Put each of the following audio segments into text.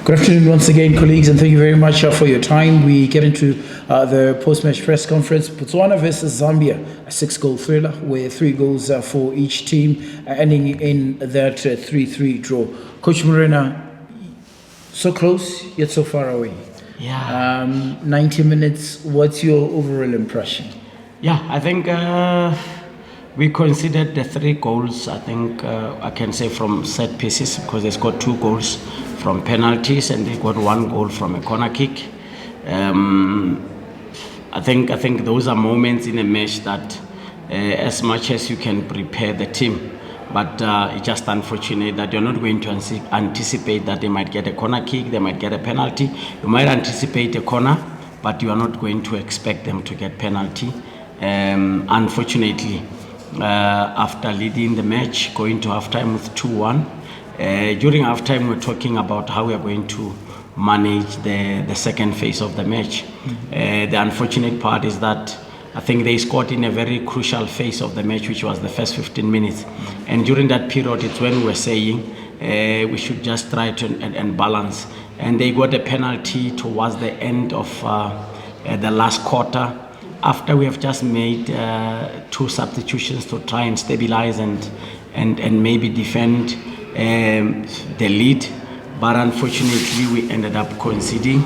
Good afternoon once again, colleagues, and thank you very much for your time. We get into the post-match press conference. Botswana versus Zambia, a 6-goal thriller with 3 goals for each team, ending in that 3-3 draw. Coach Morena, so close yet so far away. Yeah. 90 minutes, what's your overall impression? Yeah, I think we considered the 3 goals, I think I can say from set pieces, because they scored 2 goals from penalties and they got 1 goal from a corner kick. I think those are moments in a match that as much as you can prepare the team, but it's just unfortunate that you're not going to anticipate that they might get a corner kick, they might get a penalty. You might anticipate a corner, but you are not going to expect them to get penalty. Unfortunately, after leading the match, going to halftime with 2-1, during halftime we're talking about how we are going to manage the second phase of the match. The unfortunate part is that I think they scored in a very crucial phase of the match, which was the first 15 minutes. And during that period, it's when we were saying we should just try to and balance. And they got a penalty towards the end of the last quarter, after we have just made 2 substitutions to try and stabilize and maybe defend the lead. But unfortunately, we ended up conceding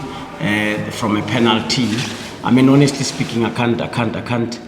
from a penalty. I mean, honestly speaking, I can't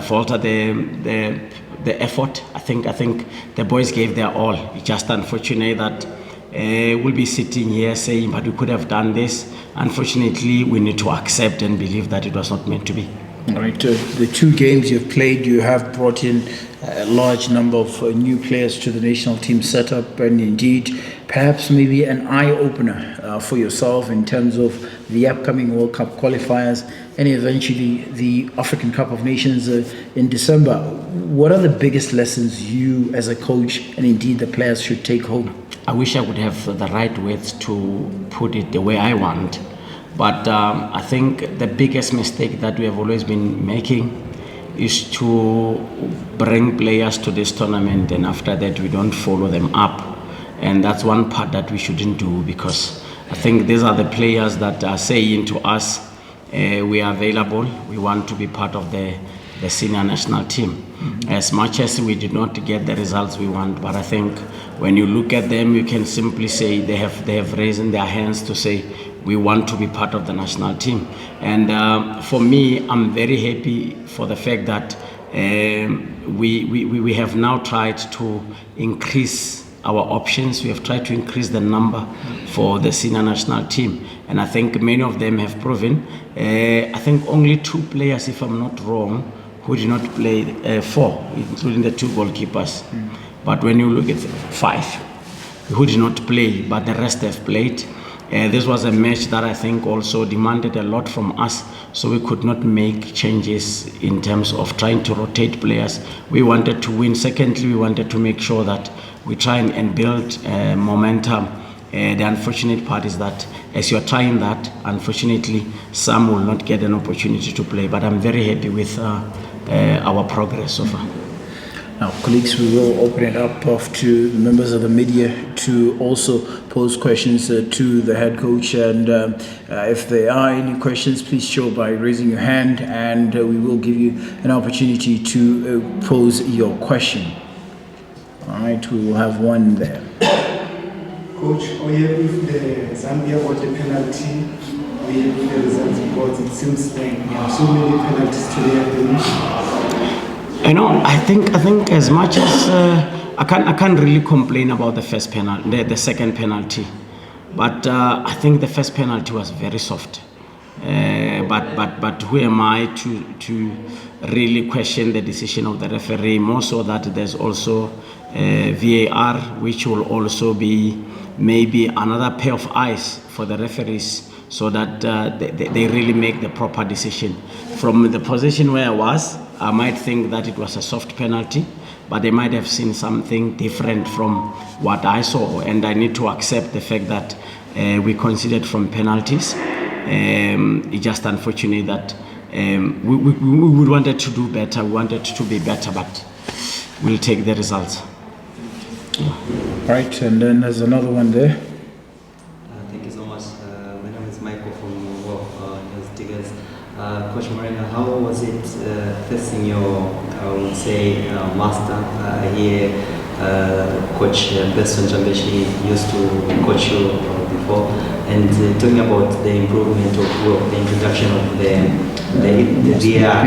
falter the effort. I think the boys gave their all. It's just unfortunate that we'll be sitting here saying, but we could have done this. Unfortunately, we need to accept and believe that it was not meant to be. All right, the 2 games you've played, you have brought in a large number of new players to the national team setup, and indeed, perhaps maybe an eye-opener for yourself in terms of the upcoming World Cup qualifiers and eventually the African Cup of Nations in December. What are the biggest lessons you as a coach and indeed the players should take home? I wish I would have the right words to put it the way I want. But I think the biggest mistake that we have always been making is to bring players to this tournament and after that we don't follow them up. And that's one part that we shouldn't do, because I think these are the players that are saying to us, we are available, we want to be part of the senior national team. As much as we did not get the results we want, but I think when you look at them, you can simply say they have raised their hands to say, we want to be part of the national team. And for me, I'm very happy for the fact that we have now tried to increase our options. We have tried to increase the number for the senior national team. And I think many of them have proven. I think only 2 players, if I'm not wrong, who did not play, 4, including the 2 goalkeepers. But when you look at 5 who did not play, but the rest have played. This was a match that I think also demanded a lot from us, so we could not make changes in terms of trying to rotate players. We wanted to win. Secondly, we wanted to make sure that we try and build momentum. The unfortunate part is that as you're trying that, unfortunately, some will not get an opportunity to play. But I'm very happy with our progress so far. Now, colleagues, we will open it up to members of the media to also pose questions to the head coach. And if there are any questions, please show by raising your hand, and we will give you an opportunity to pose your question. All right, we will have one there. Coach, are you happy with the Zambia got the penalty? Are you happy with the results? Because it seems like we have so many penalties today. You know, I think as much as I can't really complain about the first penalty, the second penalty, but I think the first penalty was very soft. But who am I to really question the decision of the referee? More so that there's also VAR, which will also be maybe another pair of eyes for the referees, so that they really make the proper decision. From the position where I was, I might think that it was a soft penalty, but they might have seen something different from what I saw, and I need to accept the fact that we considered from penalties. It's just unfortunate that we wanted to do better, we wanted to be better, but we'll take the results. Right, and then there's another one there. Thank you so much. much. My name is Michael from News Diggers. Coach Morena, how was it facing your, master here? Coach Beston Jambeshi used to coach you before, and talking about the improvement of the introduction of the VAR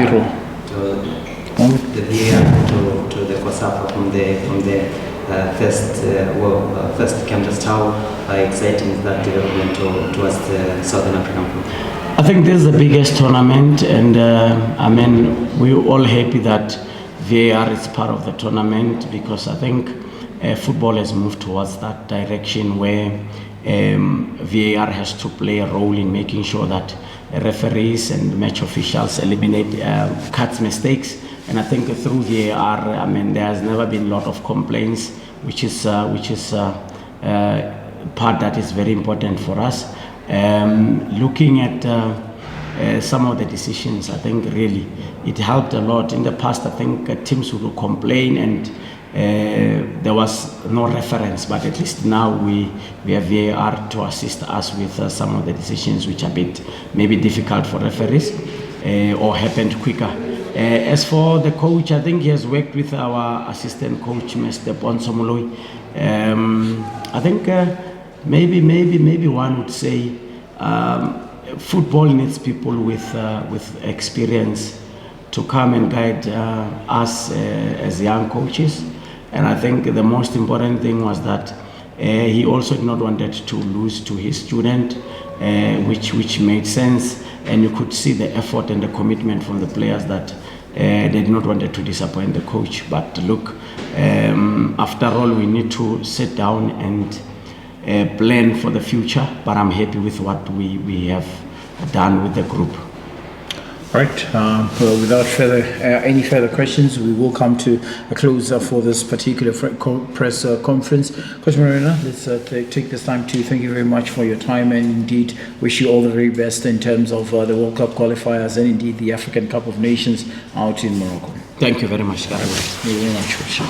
to the COSAFA from the first camp. Just how exciting is that development towards the Southern African football? I think this is the biggest tournament, and we're all happy that VAR is part of the tournament, because I think football has moved towards that direction where VAR has to play a role in making sure that referees and match officials eliminate cuts mistakes. And I think through VAR, there has never been a lot of complaints, which is part that is very important for us. Looking at some of the decisions, I think really it helped a lot. In the past, I think teams would complain and there was no reference, but at least now we have VAR to assist us with some of the decisions which are a bit maybe difficult for referees or happened quicker. As for the coach, I think he has worked with our assistant coach, Mr. Bonsomoloi. I think maybe one would say football needs people with experience to come and guide us as young coaches. And I think the most important thing was that he also did not wanted to lose to his student, which made sense. And you could see the effort and the commitment from the players that they did not wanted to disappoint the coach. But look, after all, we need to sit down and plan for the future. But I'm happy with what we have done with the group. Right. Well, without any further questions, we will come to a close for this particular press conference. Coach Morena, let's take this time to thank you very much for your time, and indeed wish you all the very best in terms of the World Cup qualifiers and indeed the African Cup of Nations out in Morocco. Thank you very much, Gary. Thank you very much, Coach.